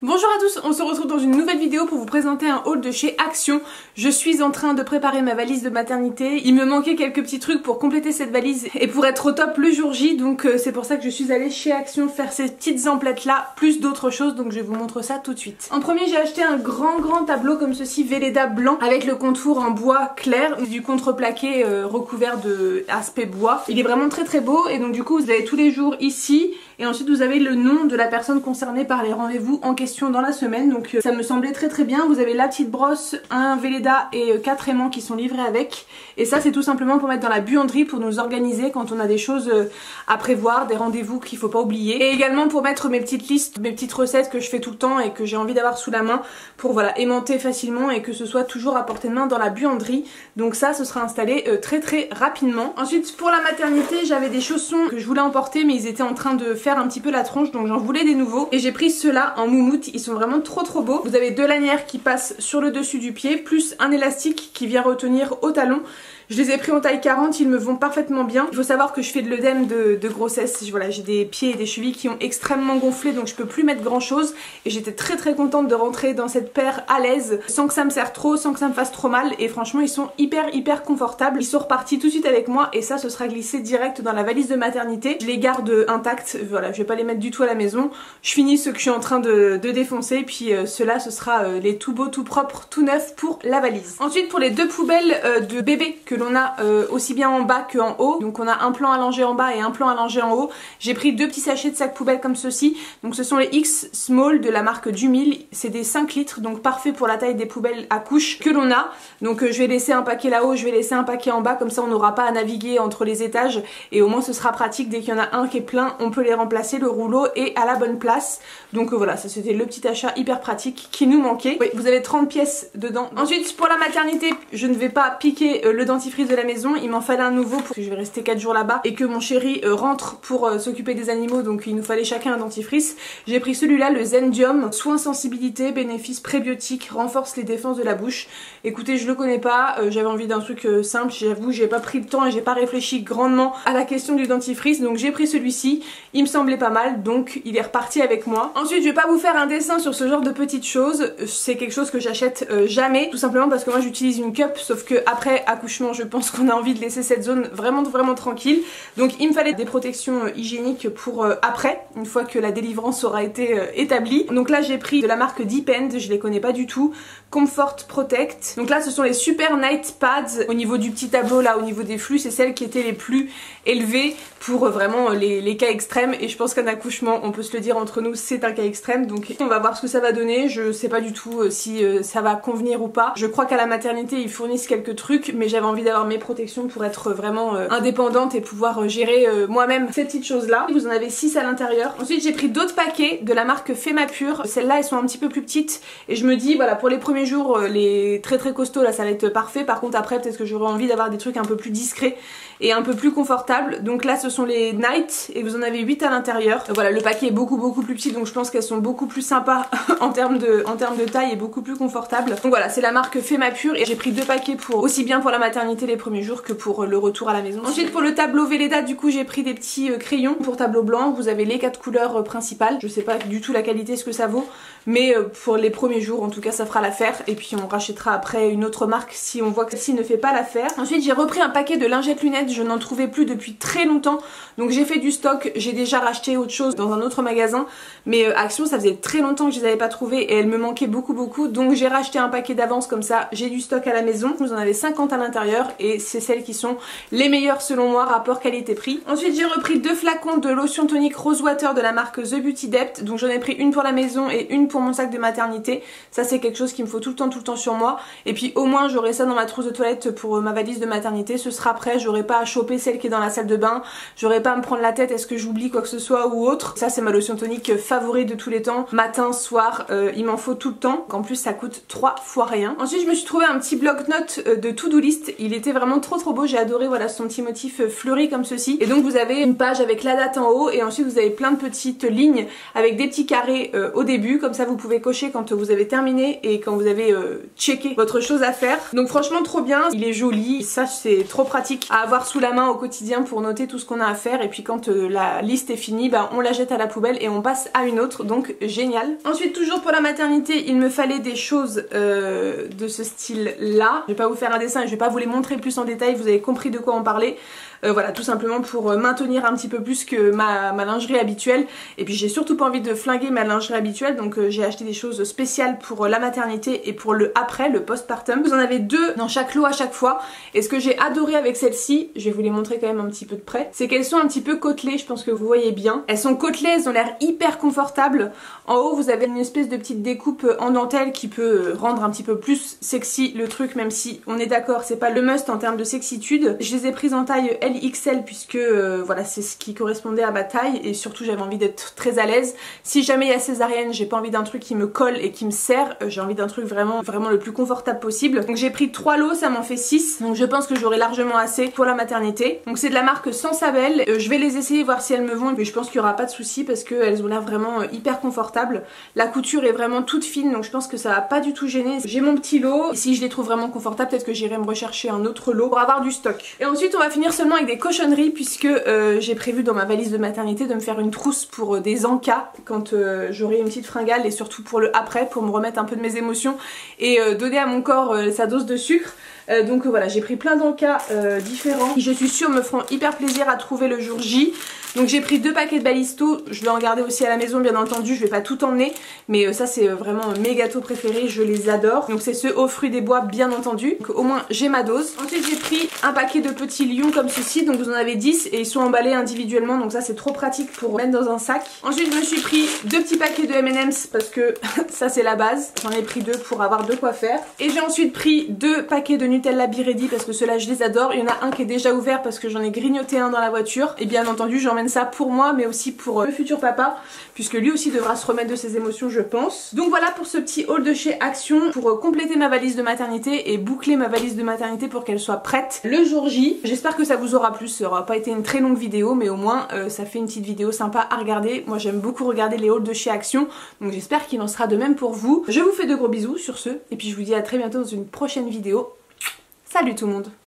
Bonjour à tous, on se retrouve dans une nouvelle vidéo pour vous présenter un haul de chez Action. Je suis en train de préparer ma valise de maternité. Il me manquait quelques petits trucs pour compléter cette valise et pour être au top le jour J, donc c'est pour ça que je suis allée chez Action faire ces petites emplettes là, plus d'autres choses, donc je vous montre ça tout de suite. En premier, j'ai acheté un grand tableau comme ceci, Velleda blanc, avec le contour en bois clair, du contreplaqué recouvert de aspect bois. Il est vraiment très beau et donc du coup vous avez tous les jours ici et ensuite vous avez le nom de la personne concernée par les rendez-vous en question dans la semaine, donc ça me semblait très bien. Vous avez la petite brosse, un Velleda et 4 aimants qui sont livrés avec, et ça c'est tout simplement pour mettre dans la buanderie pour nous organiser quand on a des choses à prévoir, des rendez-vous qu'il faut pas oublier, et également pour mettre mes petites listes, mes petites recettes que je fais tout le temps et que j'ai envie d'avoir sous la main pour voilà aimanter facilement et que ce soit toujours à portée de main dans la buanderie. Donc ça ce sera installé très rapidement. Ensuite pour la maternité, j'avais des chaussons que je voulais emporter mais ils étaient en train de faire un petit peu la tronche, donc j'en voulais des nouveaux et j'ai pris ceux-là en moumoute. Ils sont vraiment trop beaux. Vous avez deux lanières qui passent sur le dessus du pied, plus un élastique qui vient retenir au talon. Je les ai pris en taille 40, ils me vont parfaitement bien. Il faut savoir que je fais de l'œdème de grossesse. Voilà, j'ai des pieds et des chevilles qui ont extrêmement gonflé, donc je peux plus mettre grand chose. Et j'étais très contente de rentrer dans cette paire à l'aise, sans que ça me serre trop, sans que ça me fasse trop mal. Et franchement, ils sont hyper confortables. Ils sont repartis tout de suite avec moi et ça, ce sera glissé direct dans la valise de maternité. Je les garde intacts, voilà, je vais pas les mettre du tout à la maison. Je finis ceux que je suis en train de défoncer, puis ceux-là, ce sera les tout beaux, tout propres, tout neufs pour la valise. Ensuite, pour les deux poubelles de bébé que l'on a aussi bien en bas qu'en haut, donc on a un plan allongé en bas et un plan allongé en haut. J'ai pris deux petits sachets de sacs poubelles comme ceci, donc ce sont les X Small de la marque Dumil, c'est des 5 litres, donc parfait pour la taille des poubelles à couches que l'on a. Donc je vais laisser un paquet là-haut, je vais laisser un paquet en bas, comme ça on n'aura pas à naviguer entre les étages et au moins ce sera pratique, dès qu'il y en a un qui est plein, on peut les remplacer, le rouleau est à la bonne place. Donc voilà, ça c'était le petit achat hyper pratique qui nous manquait. Oui, vous avez 30 pièces dedans. Ensuite pour la maternité, je ne vais pas piquer le dentifrice de la maison, il m'en fallait un nouveau parce que je vais rester 4 jours là-bas et que mon chéri rentre pour s'occuper des animaux, donc il nous fallait chacun un dentifrice. J'ai pris celui-là, le Zendium, soin sensibilité, bénéfices prébiotiques, renforce les défenses de la bouche. Écoutez, je le connais pas, j'avais envie d'un truc simple, j'avoue, j'ai pas pris le temps et j'ai pas réfléchi grandement à la question du dentifrice, donc j'ai pris celui-ci, il me semblait pas mal, donc il est reparti avec moi. Ensuite, je vais pas vous faire un dessin sur ce genre de petites choses, c'est quelque chose que j'achète jamais, tout simplement parce que moi j'utilise une cup, sauf que après accouchement, je pense qu'on a envie de laisser cette zone vraiment tranquille. Donc il me fallait des protections hygiéniques pour après, une fois que la délivrance aura été établie. Donc là j'ai pris de la marque Depend, je les connais pas du tout, Comfort Protect. Donc là ce sont les Super Night Pads. Au niveau du petit tableau là, au niveau des flux, c'est celles qui étaient les plus élevées pour vraiment les cas extrêmes, et je pense qu'un accouchement, on peut se le dire entre nous, c'est un cas extrême. Donc on va voir ce que ça va donner. Je sais pas du tout si ça va convenir ou pas. Je crois qu'à la maternité ils fournissent quelques trucs, mais j'avais envie d'avoir mes protections pour être vraiment indépendante et pouvoir gérer moi-même ces petites choses là. Vous en avez 6 à l'intérieur. Ensuite j'ai pris d'autres paquets de la marque Femapur. Celles-là elles sont un petit peu plus petites et je me dis voilà, pour les premiers jours les très costauds là ça va être parfait. Par contre après peut-être que j'aurais envie d'avoir des trucs un peu plus discrets et un peu plus confortables. Donc là ce sont les Night et vous en avez 8 à l'intérieur. Voilà, le paquet est beaucoup plus petit, donc je pense qu'elles sont beaucoup plus sympas en termes de taille et beaucoup plus confortables. Donc voilà, c'est la marque Femapur et j'ai pris 2 paquets pour aussi bien pour la maternité les premiers jours que pour le retour à la maison. Ensuite pour le tableau Velleda, du coup j'ai pris des petits crayons pour tableau blanc. Vous avez les 4 couleurs principales, je sais pas du tout la qualité, ce que ça vaut, mais pour les premiers jours en tout cas ça fera l'affaire, et puis on rachètera après une autre marque si on voit que celle-ci ne fait pas l'affaire. Ensuite j'ai repris un paquet de lingettes lunettes, je n'en trouvais plus depuis très longtemps, donc j'ai fait du stock. J'ai déjà racheté autre chose dans un autre magasin, mais Action ça faisait très longtemps que je les avais pas trouvées et elles me manquaient beaucoup, donc j'ai racheté un paquet d'avance, comme ça j'ai du stock à la maison. Vous en avez 50 à l'intérieur et c'est celles qui sont les meilleures selon moi, rapport qualité-prix. Ensuite j'ai repris 2 flacons de lotion tonique Rose Water de la marque The Beauty Depth, donc j'en ai pris une pour la maison et une pour mon sac de maternité. Ça c'est quelque chose qui me faut tout le temps sur moi, et puis au moins j'aurai ça dans ma trousse de toilette pour ma valise de maternité, ce sera prêt, j'aurai pas à choper celle qui est dans la salle de bain, j'aurai pas à me prendre la tête est-ce que j'oublie quoi que ce soit ou autre. Ça c'est ma lotion tonique favorite de tous les temps, matin, soir, il m'en faut tout le temps, en plus ça coûte 3 fois rien. Ensuite je me suis trouvé un petit bloc-notes de to-do list, il était vraiment trop beau, j'ai adoré, voilà son petit motif fleuri comme ceci, et donc vous avez une page avec la date en haut et ensuite vous avez plein de petites lignes avec des petits carrés au début, comme ça vous pouvez cocher quand vous avez terminé et quand vous avez checké votre chose à faire. Donc franchement trop bien, il est joli, ça c'est trop pratique à avoir sous la main au quotidien pour noter tout ce qu'on a à faire, et puis quand la liste est finie, bah, on la jette à la poubelle et on passe à une autre, donc génial. Ensuite toujours pour la maternité, il me fallait des choses de ce style là. Je vais pas vous faire un dessin et je vais pas vous les montrer plus en détail, vous avez compris de quoi on parlait. Voilà, tout simplement pour maintenir un petit peu plus que ma lingerie habituelle, et puis j'ai surtout pas envie de flinguer ma lingerie habituelle, donc j'ai acheté des choses spéciales pour la maternité et pour le après, le postpartum. Vous en avez deux dans chaque lot à chaque fois, et ce que j'ai adoré avec celle-ci, je vais vous les montrer quand même un petit peu de près, c'est qu'elles sont un petit peu côtelées, je pense que vous voyez bien. Elles sont côtelées, elles ont l'air hyper confortables. En haut vous avez une espèce de petite découpe en dentelle qui peut rendre un petit peu plus sexy le truc, même si on est d'accord c'est pas le must en termes de sexitude. Je les ai prises en taille LXL puisque voilà, c'est ce qui correspondait à ma taille, et surtout j'avais envie d'être très à l'aise. Si jamais il y a césarienne, j'ai pas envie d'un truc qui me colle et qui me serre, j'ai envie d'un truc vraiment le plus confortable possible. Donc j'ai pris 3 lots, ça m'en fait 6, donc je pense que j'aurai largement assez pour la maternité. Donc c'est de la marque Sensabelle, je vais les essayer voir si elles me vont, mais je pense qu'il y aura pas de souci parce qu'elles ont l'air vraiment hyper confortables. La couture est vraiment toute fine, donc je pense que ça va pas du tout gêner. J'ai mon petit lot, et si je les trouve vraiment confortables, peut-être que j'irai me rechercher un autre lot pour avoir du stock. Et ensuite on va finir seulement avec des cochonneries, puisque j'ai prévu dans ma valise de maternité de me faire une trousse pour des encas quand j'aurai une petite fringale, et surtout pour le après, pour me remettre un peu de mes émotions et donner à mon corps sa dose de sucre. Donc voilà, j'ai pris plein d'encas différents qui je suis sûre me feront hyper plaisir à trouver le jour J. Donc j'ai pris 2 paquets de Balisto, je vais en garder aussi à la maison bien entendu, je vais pas tout emmener, mais ça c'est vraiment mes gâteaux préférés, je les adore. Donc c'est ceux aux fruits des bois bien entendu, donc au moins j'ai ma dose. Ensuite j'ai pris un paquet de petits lions comme ceci, donc vous en avez 10 et ils sont emballés individuellement, donc ça c'est trop pratique pour mettre dans un sac. Ensuite je me suis pris 2 petits paquets de M&M's parce que ça c'est la base, j'en ai pris 2 pour avoir de quoi faire. Et j'ai ensuite pris 2 paquets de Nutella Be Ready parce que ceux-là je les adore. Il y en a un qui est déjà ouvert parce que j'en ai grignoté un dans la voiture, et bien entendu j'emmène ça pour moi mais aussi pour le futur papa, puisque lui aussi devra se remettre de ses émotions je pense. Donc voilà pour ce petit haul de chez Action pour compléter ma valise de maternité et boucler ma valise de maternité pour qu'elle soit prête le jour J. J'espère que ça vous aura plu, ça aura pas été une très longue vidéo, mais au moins ça fait une petite vidéo sympa à regarder. Moi j'aime beaucoup regarder les hauls de chez Action, donc j'espère qu'il en sera de même pour vous. Je vous fais de gros bisous sur ce, et puis je vous dis à très bientôt dans une prochaine vidéo. Salut tout le monde!